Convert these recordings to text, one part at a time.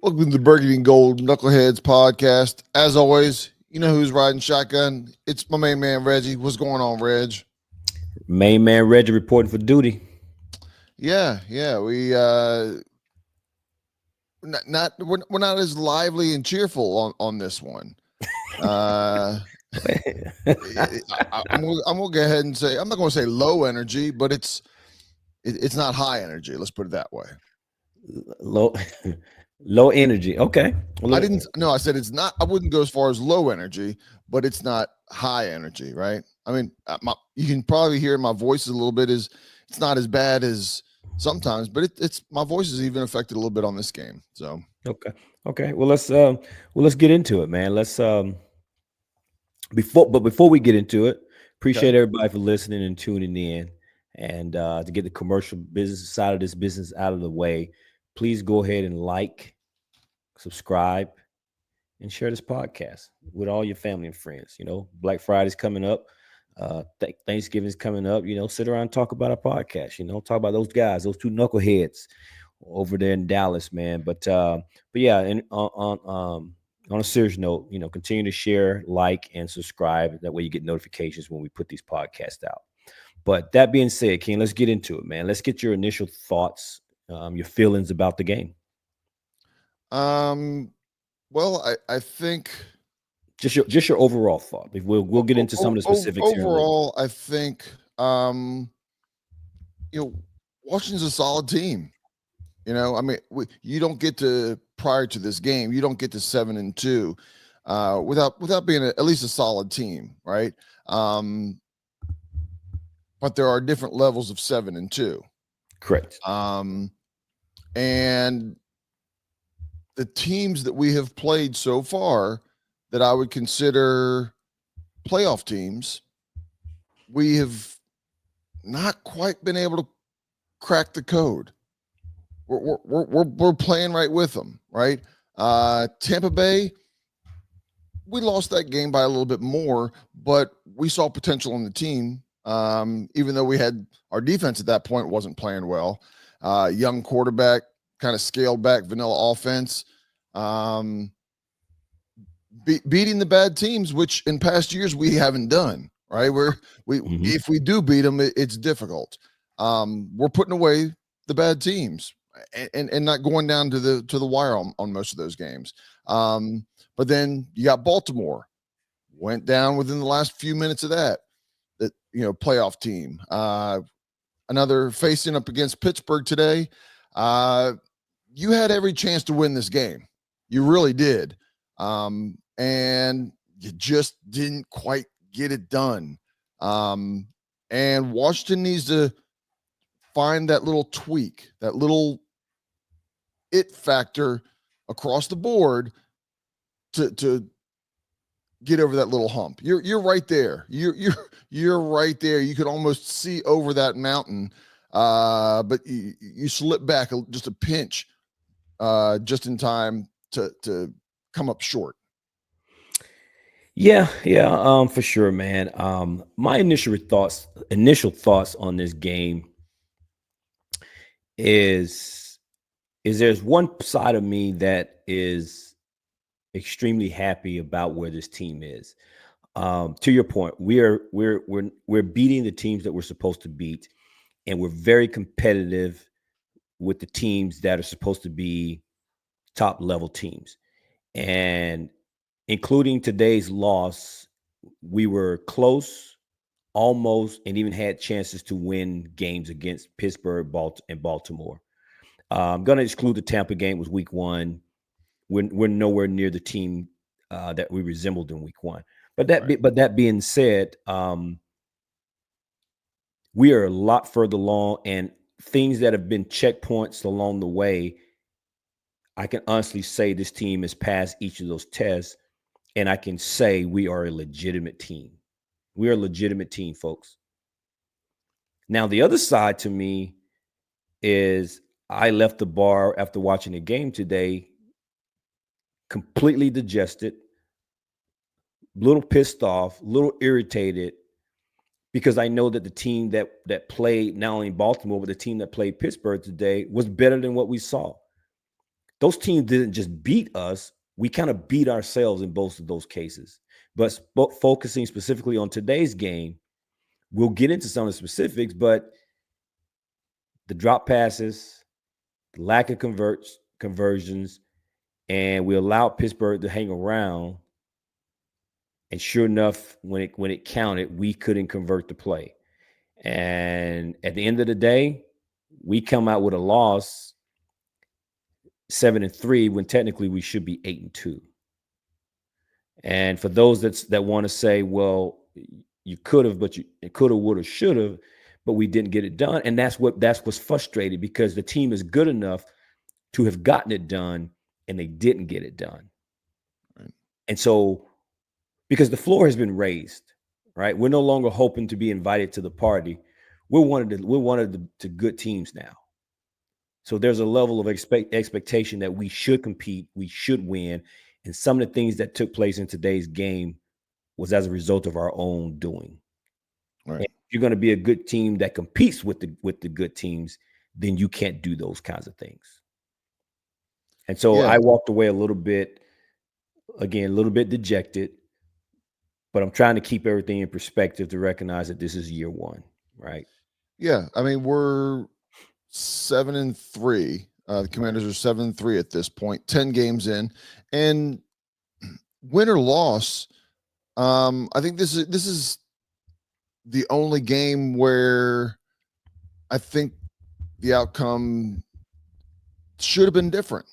Welcome to the Burgundy and Gold Knuckleheads podcast. As always, you know who's riding shotgun. It's my main man, Reggie. What's going on, Reg? Main man Reggie reporting for duty. Yeah. We're not as lively and cheerful on this one. Uh, I'm gonna go ahead and say I'm not gonna say low energy, but it's not high energy. Let's put it that way. low low energy. Okay. I Well, didn't. No, I said it's not. I wouldn't go as far as low energy, but it's not high energy, right? I mean, you can probably hear my voice a little bit. Is it's not as bad as sometimes, but it's my voice is even affected a little bit on this game. So okay. Okay. Well let's get into it, man. Let's before we get into it, okay, appreciate everybody for listening and tuning in. And to get the commercial business side of this business out of the way, please go ahead and like, subscribe, and share this podcast with all your family and friends. Black Friday's coming up. Thanksgiving's coming up. Sit around and talk about our podcast. Talk about those guys, those two knuckleheads over there in Dallas, man. But yeah, and on a serious note, continue to share, like, and subscribe. That way, you get notifications when we put these podcasts out. But that being said, King, let's get into it, man. Let's get your initial thoughts, your feelings about the game. well, I think Just your overall thought. We'll get into some of the specifics here in a little bit. overall, I think you know Washington's a solid team. I mean, you don't get to prior to this game, you don't get to 7-2 without being at least a solid team, right? But there are different levels of 7-2. Correct. And the teams that we have played so far that I would consider playoff teams, we have not quite been able to crack the code. We're playing right with them, right? Tampa Bay, we lost that game by a little bit more, but we saw potential in the team. Even though we had our defense at that point wasn't playing well, young quarterback, kind of scaled back vanilla offense, beating the bad teams, which in past years we haven't done. Right, if we do beat them, it's difficult. We're putting away the bad teams and not going down to the wire on most of those games. But then you got Baltimore, went down within the last few minutes of that playoff team. Another facing up against Pittsburgh today. You had every chance to win this game. You really did. And you just didn't quite get it done. And Washington needs to find that little tweak, that little it factor across the board to get over that little hump. You're right there. You're right there. You could almost see over that mountain, but you slip back just a pinch, just in time to come up short. Yeah, for sure, man. My initial thoughts on this game is there's one side of me that is extremely happy about where this team is. To your point, we're beating the teams that we're supposed to beat, and we're very competitive with the teams that are supposed to be top level teams. And including today's loss, we were close, almost, and even had chances to win games against Pittsburgh, and Baltimore. I'm going to exclude the Tampa game. It was week one. We're nowhere near the team that we resembled in week one. But that being said, we are a lot further along, and things that have been checkpoints along the way, I can honestly say this team has passed each of those tests, and I can say we are a legitimate team. We are a legitimate team, folks. Now, the other side to me is I left the bar after watching the game today completely digested, a little pissed off, a little irritated, because I know that the team that played not only Baltimore, but the team that played Pittsburgh today was better than what we saw. those teams didn't just beat us. We kind of beat ourselves in both of those cases. But focusing specifically on today's game, we'll get into some of the specifics, but the drop passes, the lack of conversions, and we allowed Pittsburgh to hang around. And sure enough, when it counted, we couldn't convert the play. And at the end of the day, we come out with a loss 7-3 when technically we should be 8-2. And for those that want to say, well, you could have, but you could have, would have, should have, but we didn't get it done. And that's what's frustrating, because the team is good enough to have gotten it done and they didn't get it done. Right. And so, because the floor has been raised, right? We're no longer hoping to be invited to the party. We're one of the good teams now. So there's a level of expectation that we should compete, we should win. And some of the things that took place in today's game was as a result of our own doing. Right. If you're going to be a good team that competes with the good teams, then you can't do those kinds of things. And so I walked away a little bit dejected, but I'm trying to keep everything in perspective to recognize that this is year one, right? Yeah. I mean, we're 7-3. The Commanders are 7-3 at this point, 10 games in, and win or loss. I think this is the only game where I think the outcome should have been different,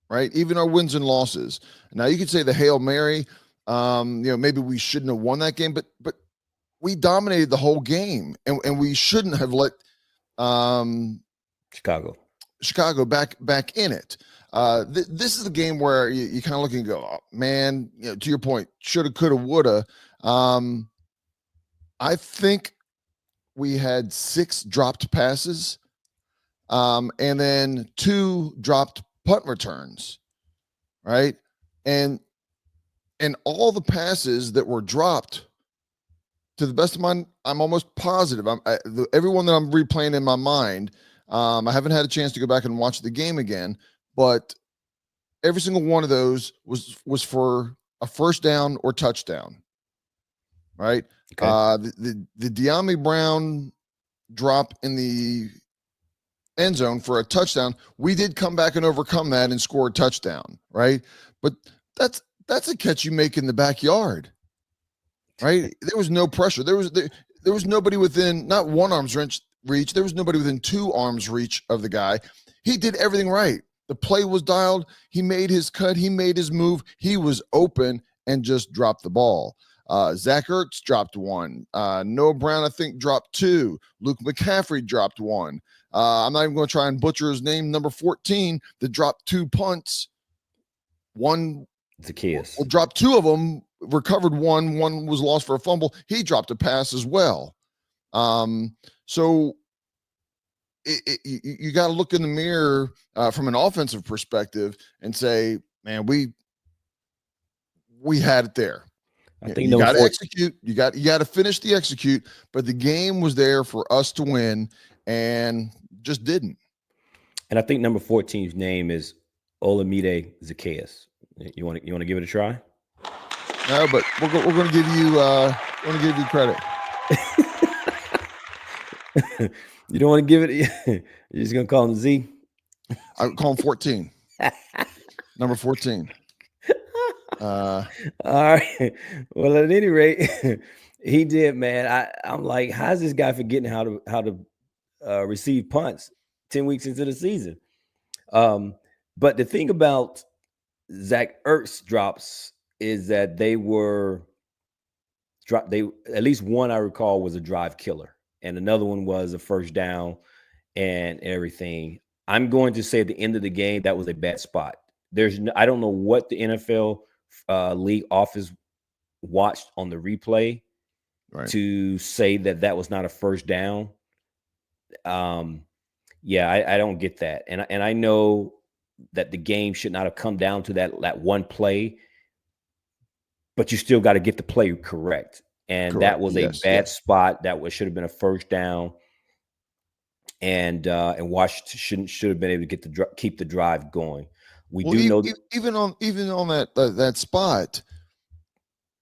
right? Even our wins and losses. Now you could say the Hail Mary, maybe we shouldn't have won that game, but we dominated the whole game, and we shouldn't have let Chicago back in it. This is the game where you kind of look and go, oh, man, to your point, shoulda, coulda, woulda. I think we had 6 dropped passes, and then 2 dropped punt returns, right? And all the passes that were dropped, to the best of mine, I'm almost positive. Everyone that I'm replaying in my mind, I haven't had a chance to go back and watch the game again, but every single one of those was for a first down or touchdown, right? Okay. The De'Ami Brown drop in the end zone for a touchdown, we did come back and overcome that and score a touchdown, right? But that's a catch you make in the backyard, right? There was no pressure. There was nobody within not one arm's reach. There was nobody within 2 arms reach of the guy. He did everything right. The play was dialed. He made his cut. He made his move. He was open and just dropped the ball. Zach Ertz dropped 1. Noah Brown, I think, dropped 2. Luke McCaffrey dropped 1. I'm not even going to try and butcher his name. Number 14 that dropped 2 punts. One Zacchaeus dropped 2 of them, recovered 1. One was lost for a fumble. He dropped a pass as well. So you got to look in the mirror from an offensive perspective and say, man, we had it there. I think you got to execute. You got to finish the execute, but the game was there for us to win and just didn't. And I think number 14's name is Olamide Zacchaeus. You want to give it a try? No, but we're going to give you credit. You don't want to give it. You're just going to call him Z? I call him 14. Number 14. All right. Well, at any rate, he did, man. I'm like, how's this guy forgetting how to receive punts 10 weeks into the season? But the thing about Zach Ertz drops is that they at least one I recall was a drive killer, and another one was a first down and everything. I'm going to say at the end of the game that was a bad spot. I don't know what the NFL league office watched on the replay to say that was not a first down. I don't get that, and I know that the game should not have come down to that one play, but you still got to get the play correct. And that was a bad spot. That should have been a first down. And Washington should have been able to keep the drive going. We Well, do know even on that spot,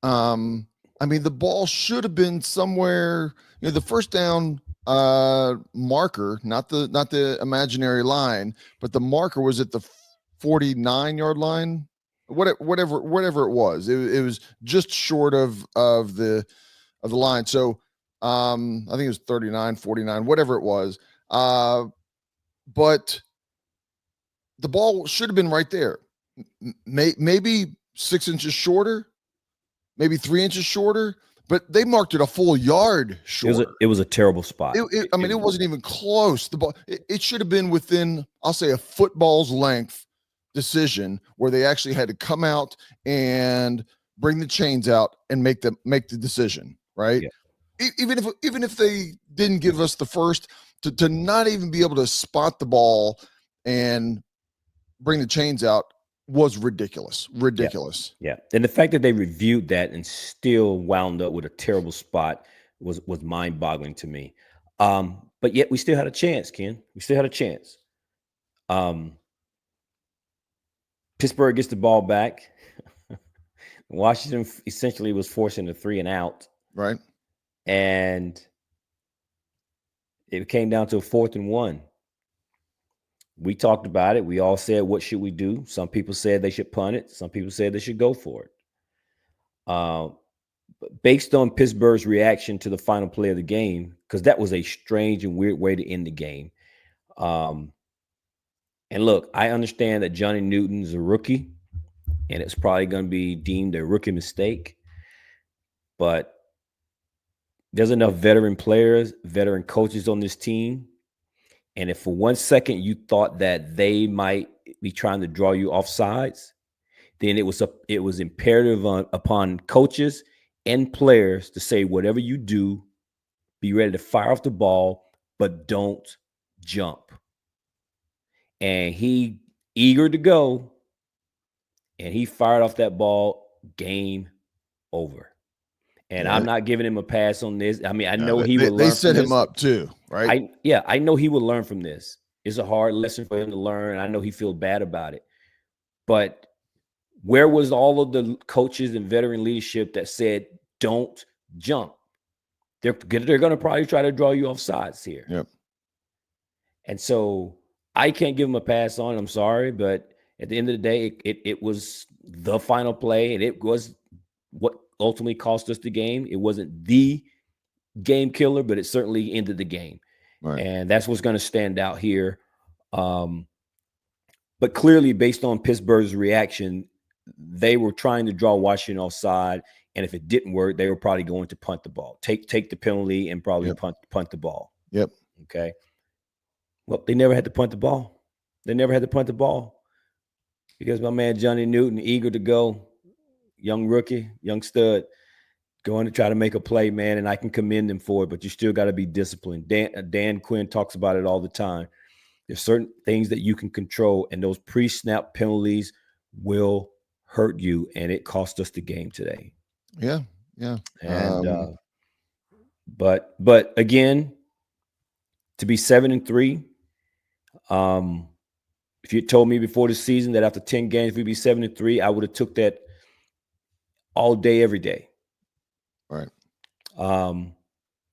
I mean, the ball should have been somewhere. The first down marker, not the imaginary line, but the marker was at the 49-yard line. Whatever it was, it was just short of the line. So I think it was 39, 49, whatever it was. But the ball should have been right there. Maybe 6 inches shorter, maybe 3 inches shorter, but they marked it a full yard shorter. it was a terrible spot. I mean, it wasn't even close. The ball, it should have been within, I'll say, a football's length decision where they actually had to come out and bring the chains out and make the decision, right? Yeah. Even if they didn't give us the first, to not even be able to spot the ball and bring the chains out was ridiculous. Yeah. And the fact that they reviewed that and still wound up with a terrible spot was mind-boggling to me. But yet we still had a chance, Ken. We still had a chance. Pittsburgh gets the ball back. Washington essentially was forcing a 3 and out. Right. And it came down to a 4th and 1. We talked about it. We all said, what should we do? Some people said they should punt it. Some people said they should go for it. Based on Pittsburgh's reaction to the final play of the game, because that was a strange and weird way to end the game. And look, I understand that Johnny Newton's a rookie, and it's probably going to be deemed a rookie mistake. But there's enough veteran players, veteran coaches on this team. And if for 1 second you thought that they might be trying to draw you off sides, then it was imperative upon coaches and players to say, whatever you do, be ready to fire off the ball, but don't jump. And he eager to go, and he fired off that ball. Game over. And Yeah. I'm not giving him a pass on this. I mean, I know No, he will learn. They set him up too, right? I know he will learn from this. It's a hard lesson for him to learn. I know he feels bad about it. But where was all of the coaches and veteran leadership that said, don't jump? They're going to probably try to draw you off sides here. Yep. And so I can't give him a pass on. I'm sorry. But at the end of the day, it was the final play, and it was what ultimately cost us the game. It wasn't the game killer, but it certainly ended the game. Right. And that's what's going to stand out here. But clearly, based on Pittsburgh's reaction, they were trying to draw Washington offside, and if it didn't work, they were probably going to punt the ball, take the penalty, and probably punt the ball. Yep. Okay. Well, they never had to punt the ball. They never had to punt the ball because my man Johnny Newton, eager to go, young rookie, young stud, going to try to make a play, man, and I can commend him for it. But you still got to be disciplined. Dan Quinn talks about it all the time. There's certain things that you can control, and those pre-snap penalties will hurt you, and it cost us the game today. Yeah. And but again, to be 7-3, if you told me before the season that after 10 games we'd be 7-3, I would have took that all day, every day. Right.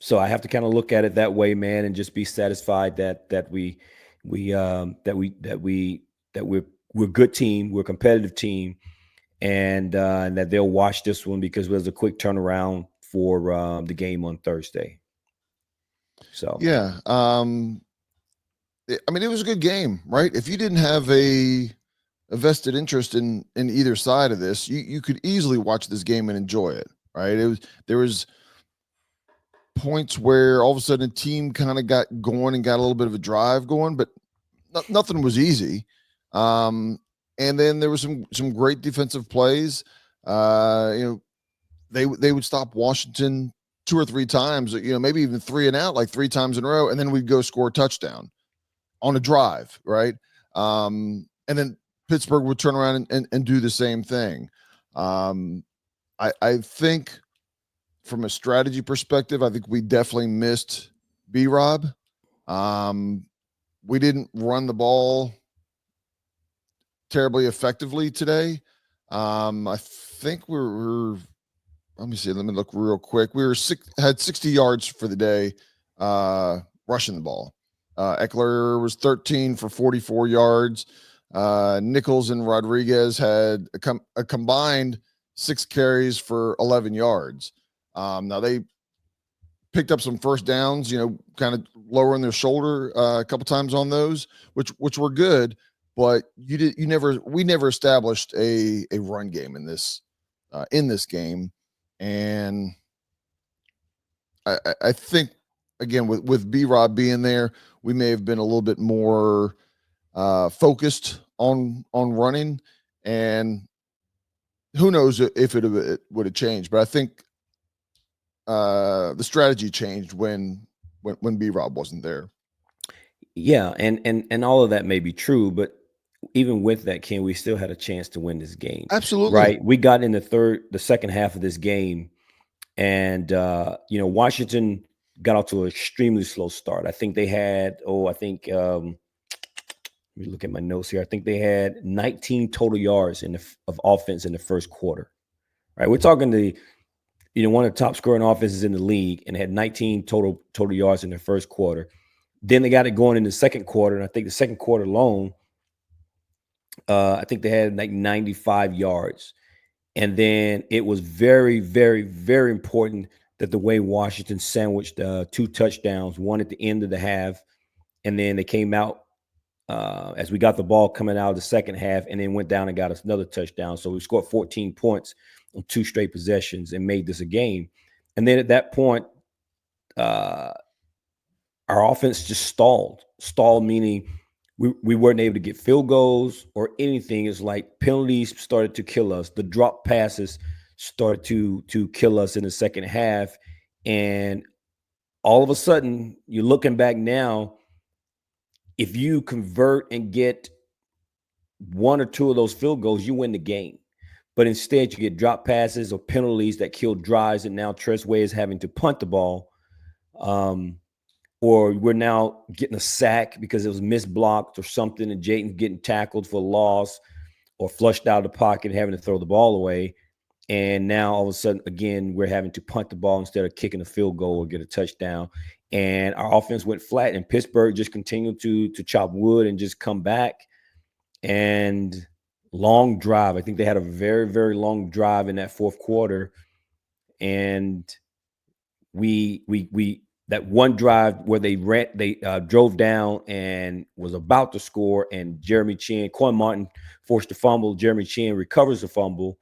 So I have to kind of look at it that way, man, and just be satisfied that we're a good team, we're a competitive team, and that they'll watch this one because there's a quick turnaround for the game on Thursday. So yeah, I mean, it was a good game, right? If you didn't have a vested interest in either side of this, you could easily watch this game and enjoy it, right? There was points where all of a sudden a team kind of got going and got a little bit of a drive going, but nothing was easy. And then there was some great defensive plays. They would stop Washington 2 or 3 times, maybe even 3 and out, like 3 times in a row, and then we'd go score a touchdown on a drive, right? And then Pittsburgh would turn around and do the same thing. I think from a strategy perspective, I think we definitely missed B-Rob. We didn't run the ball terribly effectively today. I think we're let me see. Let me look real quick. We had 60 yards for the day, rushing the ball. Eckler was 13 for 44 yards. Nichols and Rodriguez had a combined 6 carries for 11 yards. Now they picked up some first downs, kind of lowering their shoulder a couple times on those, which were good. But we never established a run game in this game, and I think again with B Rob being there, we may have been a little bit more focused on running, and who knows if it would have changed. But I think the strategy changed when B Rob wasn't there. Yeah, and all of that may be true, but even with that, Ken, we still had a chance to win this game, Absolutely. right? We got in the second half of this game, and Washington got off to an extremely slow start. I think they had, let me look at my notes here. I think they had 19 total yards of offense in the first quarter. Right, we're talking one of the top scoring offenses in the league, and had 19 total yards in the first quarter. Then they got it going in the second quarter, and I think the second quarter alone, I think they had like 95 yards. And then it was very, very, very important that the way Washington sandwiched 2 touchdowns, one at the end of the half, and then they came out as we got the ball coming out of the second half, and then went down and got us another touchdown. So we scored 14 points on 2 straight possessions and made this a game. And then at that point, our offense just stalled. Stalled meaning we weren't able to get field goals or anything. It's like penalties started to kill us. The drop passes started to kill us in the second half. And all of a sudden, you're looking back now, if you convert and get 1 or 2 of those field goals, you win the game. But instead, you get drop passes or penalties that kill drives, and now Tressway is having to punt the ball. Or we're now getting a sack because it was misblocked or something, and Jayton's getting tackled for loss or flushed out of the pocket, having to throw the ball away. And now all of a sudden, again, we're having to punt the ball instead of kicking a field goal or get a touchdown. And our offense went flat, and Pittsburgh just continued to chop wood and just come back. And long drive. I think they had a very, very long drive in that fourth quarter. And we that one drive where they drove down and was about to score, and Quan Martin forced a fumble. Jeremy Chin recovers the fumble,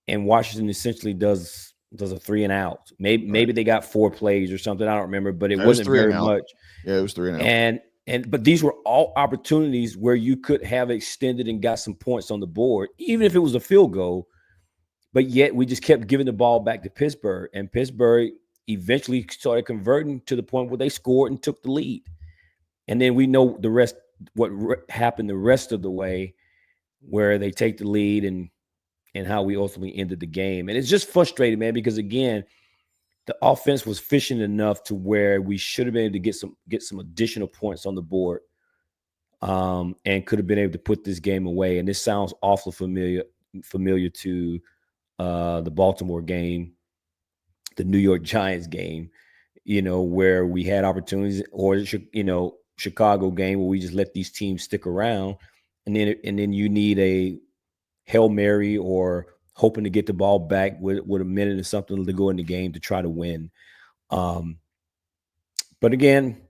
and Washington essentially does a 3 and out. Maybe they got 4 plays or something. I don't remember, but it wasn't very much. Yeah, it was 3 and out. But these were all opportunities where you could have extended and got some points on the board, even if it was a field goal. But yet we just kept giving the ball back to Pittsburgh, and Pittsburgh eventually started converting to the point where they scored and took the lead. And then we know the rest, what happened the rest of the way, where they take the lead and how we ultimately ended the game. And it's just frustrating, man, because again, the offense was efficient enough to where we should have been able to get some additional points on the board, and could have been able to put this game away. And this sounds awfully familiar to the Baltimore game, the New York Giants game, where we had opportunities, or Chicago game where we just let these teams stick around, and then you need a Hail Mary or hoping to get the ball back with a minute or something to go in the game to try to win. But again,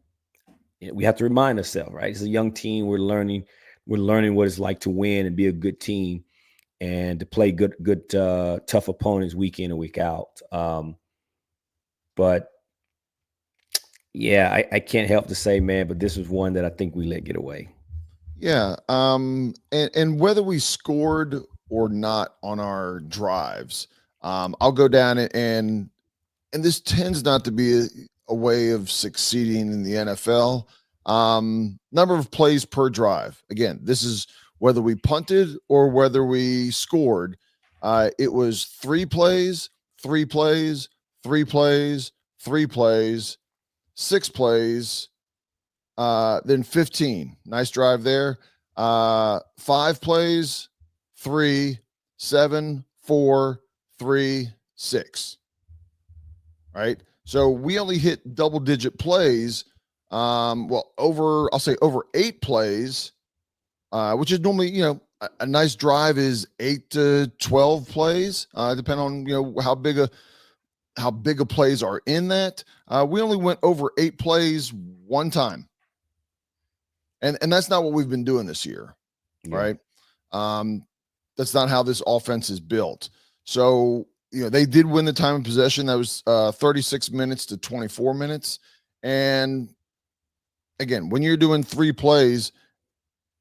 we have to remind ourselves, right? It's a young team. We're learning what it's like to win and be a good team, and to play good, tough opponents week in and week out. But yeah, I can't help to say, man, but this was one that I think we let get away. Yeah. And whether we scored or not on our drives, I'll go down and this tends not to be a way of succeeding in the NFL. Number of plays per drive. Again, this is whether we punted or whether we scored. It was 3 plays, 3 plays, 3 plays, 3 plays, 6 plays, then 15. Nice drive there. 5 plays, 3, 7, 4, 3, 6. Right. So we only hit double digit plays. I'll say over 8 plays, which is normally, a nice drive is 8 to 12 plays, depending on, how big of plays are in that. We only went over 8 plays one time. And that's not what we've been doing this year, Yeah. right? That's not how this offense is built. So, they did win the time of possession. That was 36 minutes to 24 minutes. And again, when you're doing 3 plays,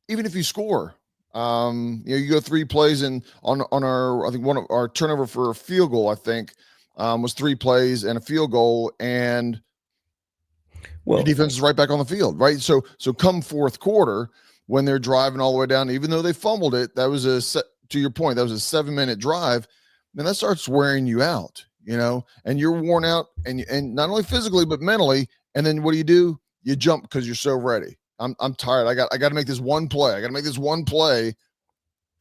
even if you score, you go 3 plays, and on our, I think one of our turnover for a field goal, I think, was 3 plays and a field goal, and your Well, defense is right back on the field, right? So come fourth quarter, when they're driving all the way down, even though they fumbled it, that was to your point, that was a 7-minute drive. Then that starts wearing you out, and you're worn out, and not only physically but mentally. And then what do? You jump because you're so ready. I'm tired. I got to make this one play. I got to make this one play,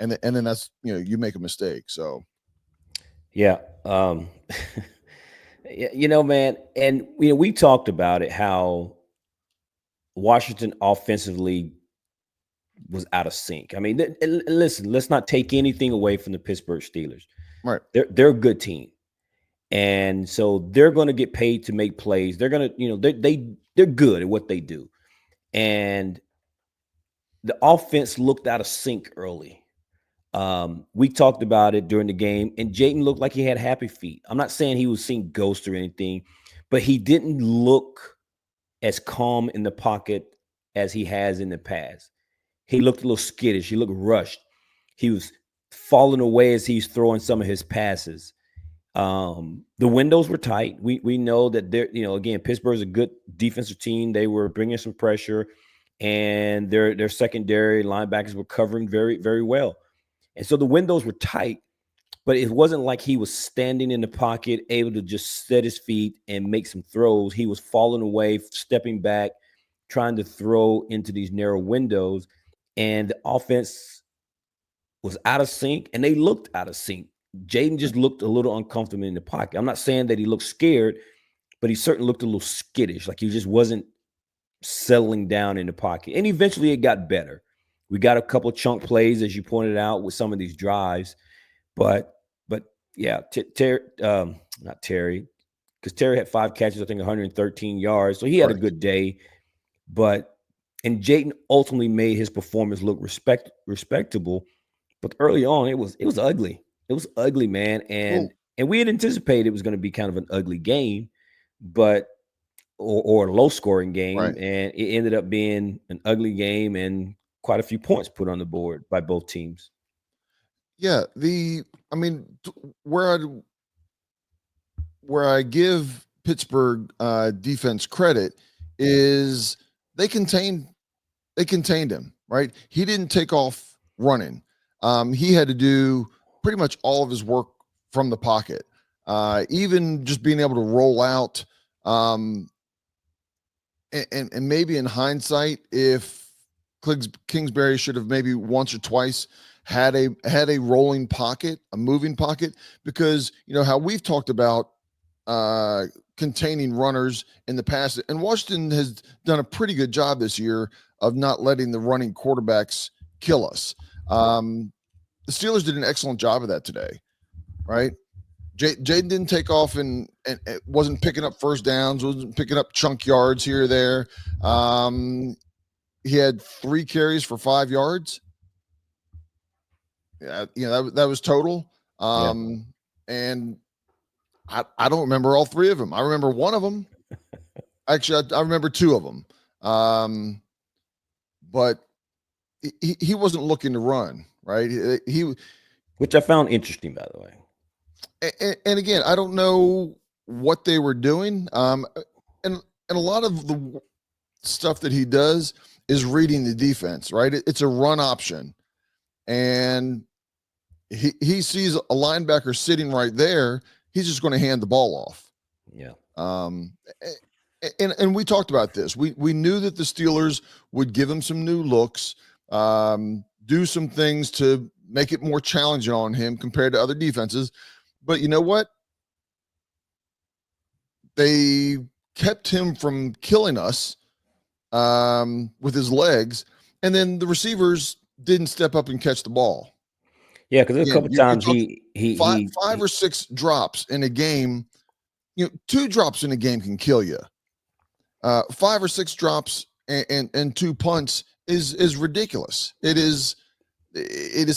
and then that's, you make a mistake. So yeah. Man, and we talked about it, how Washington offensively was out of sync. I mean, and listen, let's not take anything away from the Pittsburgh Steelers. right, They're a good team, and so they're going to get paid to make plays. They're going to, they're good at what they do, and the offense looked out of sync early. We talked about it during the game, and Jayden looked like he had happy feet. I'm not saying he was seeing ghosts or anything, but he didn't look as calm in the pocket as he has in the past. He looked a little skittish. He looked rushed. He was falling away as he's throwing some of his passes. The windows were tight. We know that they're, again, Pittsburgh's a good defensive team. They were bringing some pressure, and their secondary linebackers were covering very, very well. And so the windows were tight, but it wasn't like he was standing in the pocket, able to just set his feet and make some throws. He was falling away, stepping back, trying to throw into these narrow windows. And the offense was out of sync, and they looked out of sync. Jayden just looked a little uncomfortable in the pocket. I'm not saying that he looked scared, but he certainly looked a little skittish, like he just wasn't settling down in the pocket. And eventually it got better. We got a couple chunk plays, as you pointed out, with some of these drives. But yeah, not Terry, because Terry had 5 catches, I think 113 yards. So he had a right. good day. And Jayden ultimately made his performance look respectable. But early on, it was ugly. It was ugly, man. Well, And we had anticipated it was going to be kind of an ugly game, but or a low scoring game, right. and it ended up being an ugly game and quite a few points put on the board by both teams. Yeah. I mean, where I give Pittsburgh defense credit is they contained him, right? He didn't take off running. He had to do pretty much all of his work from the pocket. Even just being able to roll out, and maybe in hindsight, if Kingsbury should have maybe once or twice had a rolling pocket, a moving pocket, because how we've talked about containing runners in the past, and Washington has done a pretty good job this year of not letting the running quarterbacks kill us. The Steelers did an excellent job of that today, right? Jaden didn't take off and wasn't picking up first downs, wasn't picking up chunk yards here or there. He had 3 carries for 5 yards. Yeah, that was total. Yeah. And I don't remember all 3 of them. I remember one of them. Actually, I remember 2 of them. But he wasn't looking to run, right? Which I found interesting, by the way. And again, I don't know what they were doing. And a lot of the stuff that he does is reading the defense, right? It's a run option, and he sees a linebacker sitting right there. He's just going to hand the ball off. Yeah. And we talked about this. We knew that the Steelers would give him some new looks. do some things to make it more challenging on him compared to other defenses. But you know what? They kept him from killing us with his legs, and then the receivers didn't step up and catch the ball. Yeah, because a Again, couple you times talk he he five, he, five he or six drops in a game. Two drops in a game can kill you. Five or six drops and two punts is ridiculous. It is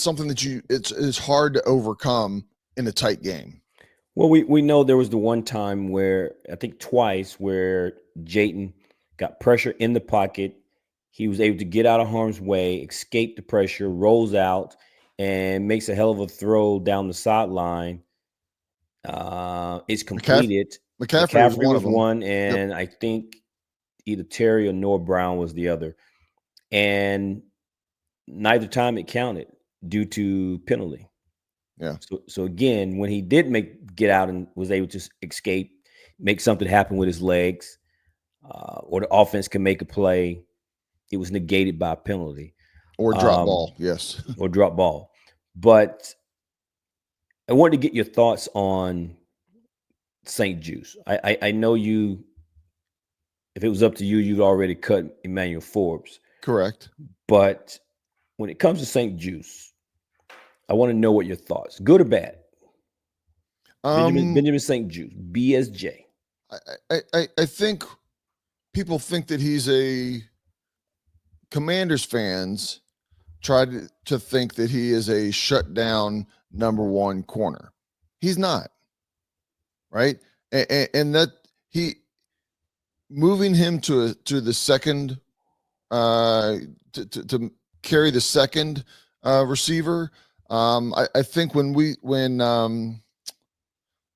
something that it's hard to overcome in a tight game. well, we know there was the one time where I think twice where Jayton got pressure in the pocket. He was able to get out of harm's way, escape the pressure, rolls out, and makes a hell of a throw down the sideline. It's McCaff- completed. McCaffrey was McCaffrey one of was them. one, Yep. and I think either Terry or Noah Brown was the other. And neither time it counted due to penalty. Yeah. So again, when he did get out and was able to escape, make something happen with his legs, or the offense can make a play, it was negated by a penalty Or drop um, ball. Yes. or drop ball. But I wanted to get your thoughts on St. Juice. I know you. If it was up to you, you'd already cut Emmanuel Forbes. Correct. But when it comes to St. Juice, I want to know what your thoughts, good or bad. Um, Benjamin St. Juice, BSJ. I think people think that he's a Commanders fans try to think that he is a shutdown number one corner. He's not, right? And that he moving him to the second to carry the second receiver. I think when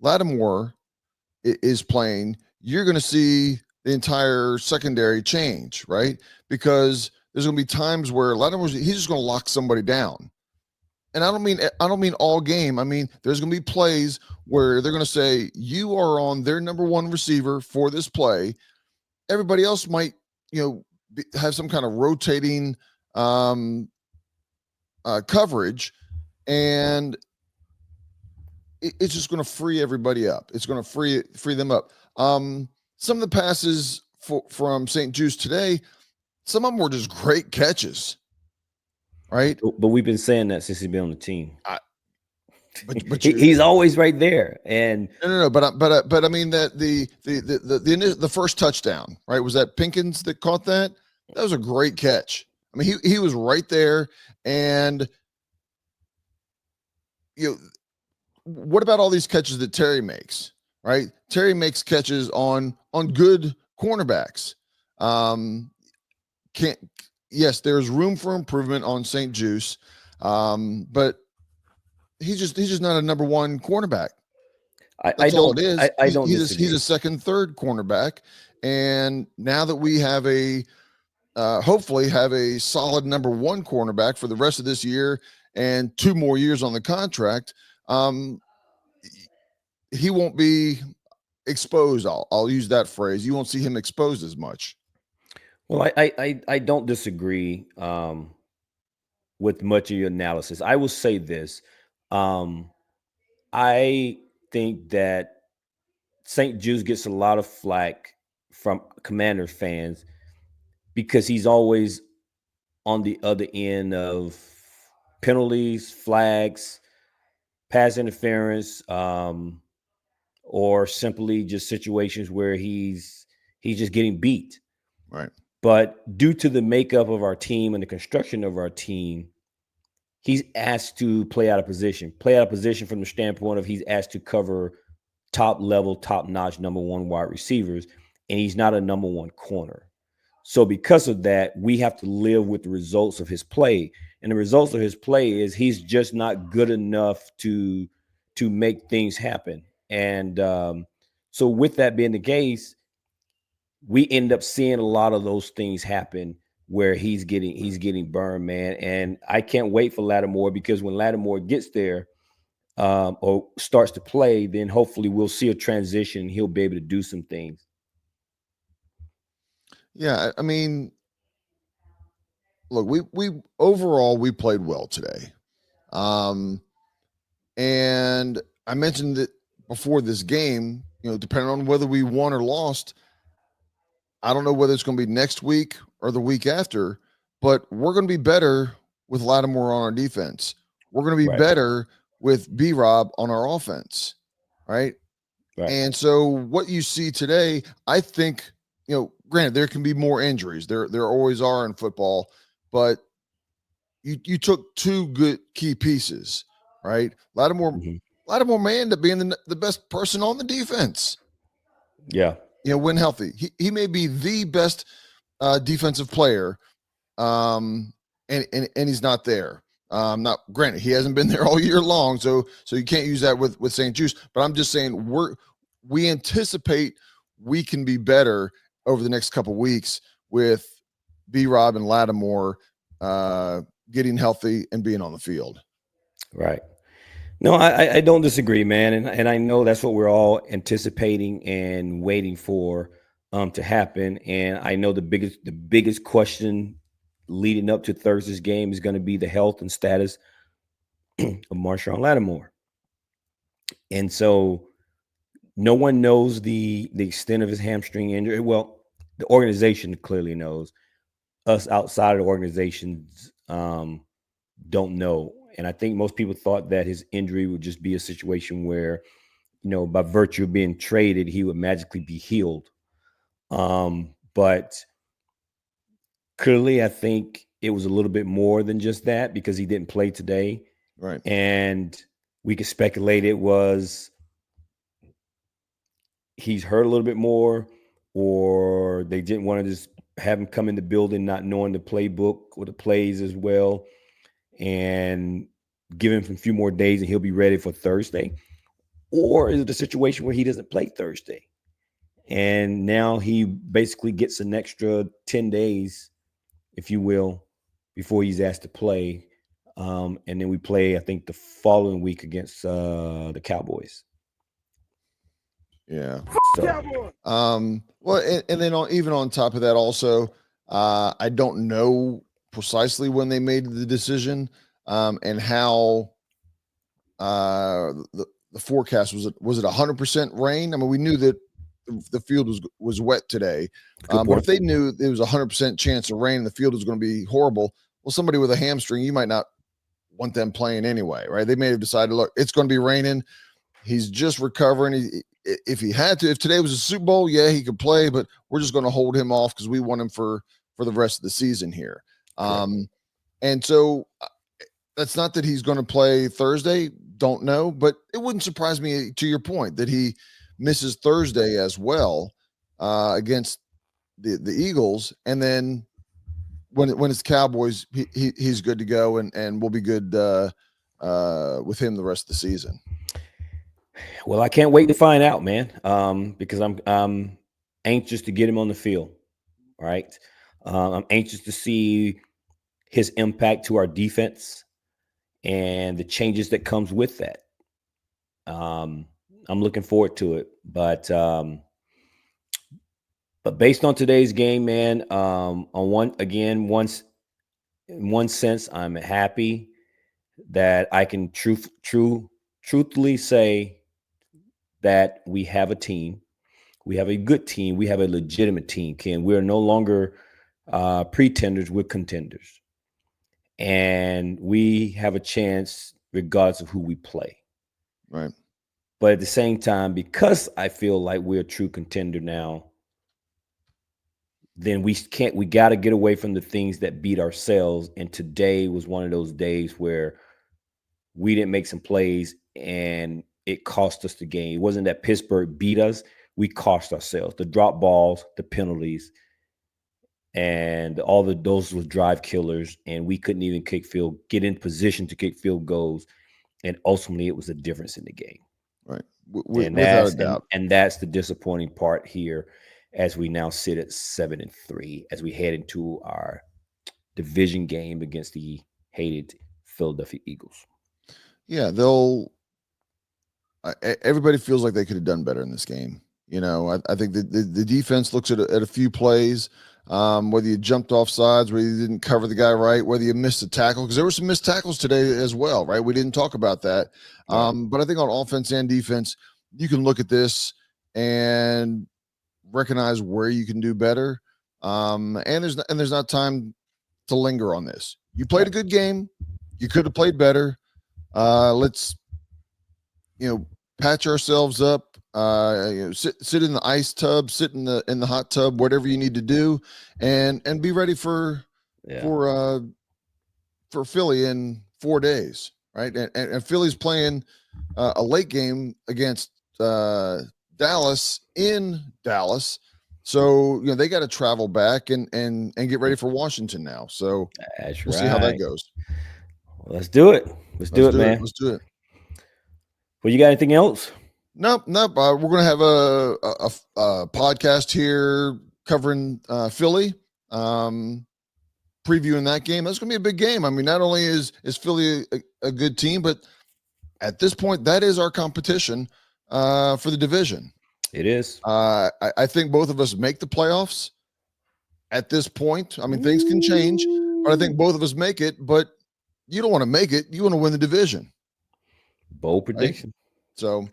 Lattimore is playing, you're going to see the entire secondary change, right? Because there's going to be times where Lattimore he's just going to lock somebody down. And I don't mean all game. I mean there's going to be plays where they're going to say you are on their number one receiver for this play. Everybody else might, have some kind of rotating um, coverage, and it's just going to free everybody up. It's going to free them up. Some of the passes from St. Juice today, some of them were just great catches, right? But we've been saying that since he's been on the team. I, but He's always right there. And no. But I mean that the first touchdown, right? Was that Pinkins that caught that? That was a great catch. I mean, he was right there, and you know, what about all these catches that Terry makes? Right, Terry makes catches on good cornerbacks. Um, can't Yes, there's room for improvement on St. Juice, but he's just not a number one cornerback. I That's all don't it is. I don't He's a disagree. second, third cornerback, and now that we have hopefully have a solid number one cornerback for the rest of this year and 2 more years on the contract, um, he won't be exposed. I'll use that phrase. You won't see him exposed as much. Well, I don't disagree with much of your analysis. I will say this. Um, I think that St. Jude's gets a lot of flack from Commander fans because he's always on the other end of penalties, flags, pass interference, or simply just situations where he's just getting beat. Right. But due to the makeup of our team and the construction of our team, he's asked to play out of position from the standpoint of he's asked to cover top level, top notch number one wide receivers, and he's not a number one corner. So because of that, we have to live with the results of his play. And the results of his play is he's just not good enough to make things happen. And so with that being the case, we end up seeing a lot of those things happen where he's getting burned, man. And I can't wait for Lattimore because when Lattimore gets there or starts to play, then hopefully we'll see a transition. He'll be able to do some things. Yeah. I mean, look, we overall we played well today. Um, and I mentioned that before this game, depending on whether we won or lost, I don't know whether it's going to be next week or the week after, but we're going to be better with Lattimore on our defense. We're going to be Right. better with B Rob on our offense, right? Right. And so what you see today, I think, granted there can be more injuries. There always are in football, but you took two good key pieces, right? Hmm. Lattimore may end up being the best person on the defense. Yeah. When healthy, he may be the best defensive player, and he's not there. Not granted, he hasn't been there all year long, so you can't use that with St. Juice. But I'm just saying we anticipate we can be better over the next couple weeks with B Rob and Lattimore getting healthy and being on the field. Right. No, I don't disagree, man, and I know that's what we're all anticipating and waiting for to happen. And I know the biggest question leading up to Thursday's game is going to be the health and status of Marshawn Lattimore. And so no one knows the extent of his hamstring injury. Well, the organization clearly knows. Us outside of the organizations don't know. And I think most people thought that his injury would just be a situation where, by virtue of being traded, he would magically be healed. But clearly, I think it was a little bit more than just that because he didn't play today. Right. And we could speculate it was he's hurt a little bit more, or they didn't want to just have him come in the building not knowing the playbook or the plays as well, and give him a few more days and he'll be ready for Thursday. Or is it a situation where he doesn't play Thursday and now he basically gets an extra 10 days, if you will, before he's asked to play? And then we play, I think, the following week against the Cowboys. Yeah. So, Well, and then even on top of that, also, I don't know precisely when they made the decision, and how the forecast was it 100% rain? I mean, we knew that the field was wet today, good but if point. they knew there was 100% chance of rain and the field was going to be horrible, well, somebody with a hamstring, you might not want them playing anyway, right? They may have decided, look, it's going to be raining. He's just recovering. If he had to, if today was a Super Bowl, yeah, he could play, but we're just going to hold him off because we want him for the rest of the season here. Correct. And so that's not that he's going to play Thursday. Don't know, but it wouldn't surprise me, to your point, that he misses Thursday as well against the Eagles, and then when it's Cowboys, he's good to go, and we'll be good with him the rest of the season. Well, I can't wait to find out, man, because I'm anxious to get him on the field. Right. I'm anxious to see his impact to our defense and the changes that comes with that. Um, I'm looking forward to it, but based on today's game, man, on once in one sense, I'm happy that I can truthfully say that we have a team. We have a good team. We have a legitimate team, Ken. We're no longer pretenders, we're contenders. And we have a chance regardless of who we play. Right. But at the same time, because I feel like we're a true contender now, then we got to get away from the things that beat ourselves. And today was one of those days where we didn't make some plays and it cost us the game. It wasn't that Pittsburgh beat us, we cost ourselves. The drop balls, the penalties, and all those were drive killers, and we couldn't even get in position to kick field goals. And ultimately it was a difference in the game. Right. And Without a that's doubt. and that's the disappointing part here as we now sit at 7-3 as we head into our division game against the hated Philadelphia Eagles. Yeah, everybody feels like they could have done better in this game. I think the defense looks at a few plays. whether you jumped off sides, whether you didn't cover the guy right, whether you missed a tackle, because there were some missed tackles today as well, right? We didn't talk about that. Right. But I think on offense and defense, you can look at this and recognize where you can do better. And there's not time to linger on this. You played a good game. You could have played better. Let's patch ourselves up. Sit in the ice tub, sit in the hot tub, whatever you need to do, and be ready for Philly in 4 days, right? And Philly's playing a late game against Dallas in Dallas. So they got to travel back and get ready for Washington now. So we'll see how that goes. Well, let's do it. Let's do it, man. Let's do it. Well, you got anything else? Nope. We're gonna have a podcast here covering Philly, previewing that game. That's gonna be a big game. I mean, not only is Philly a good team, but at this point, that is our competition for the division. It is. I think both of us make the playoffs at this point. I mean, things can change, but I think both of us make it. But you don't want to make it. You want to win the division. Bold prediction. Right? So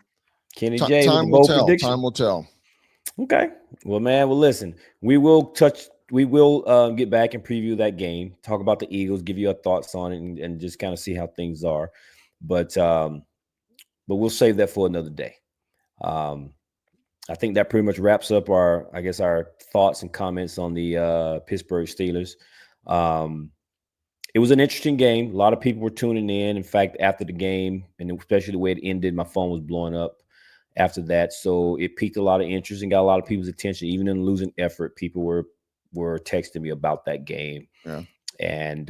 Kenny J, time will tell. Prediction. Time will tell. Okay. Well, man. Well, listen. We will get back and preview that game. Talk about the Eagles. Give you our thoughts on it, and just kind of see how things are. But we'll save that for another day. I think that pretty much wraps up our thoughts and comments on the Pittsburgh Steelers. It was an interesting game. A lot of people were tuning in. In fact, after the game, and especially the way it ended, my phone was blowing up after that. So it piqued a lot of interest and got a lot of people's attention. Even in losing effort, people were texting me about that game. Yeah. And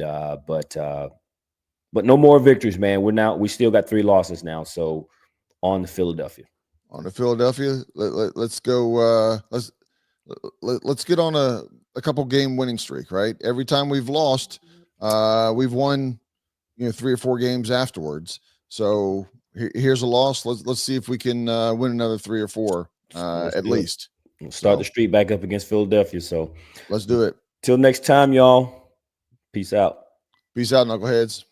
but no more victories, man. We still got 3 losses now. So on to Philadelphia. Let's go. Let's get on a couple game winning streak, right? Every time we've lost, we've won 3 or 4 games afterwards. So here's a loss. Let's see if we can win another 3 or 4 at least. We'll start the streak back up against Philadelphia. So let's do it. Till next time, y'all. Peace out. Peace out, knuckleheads.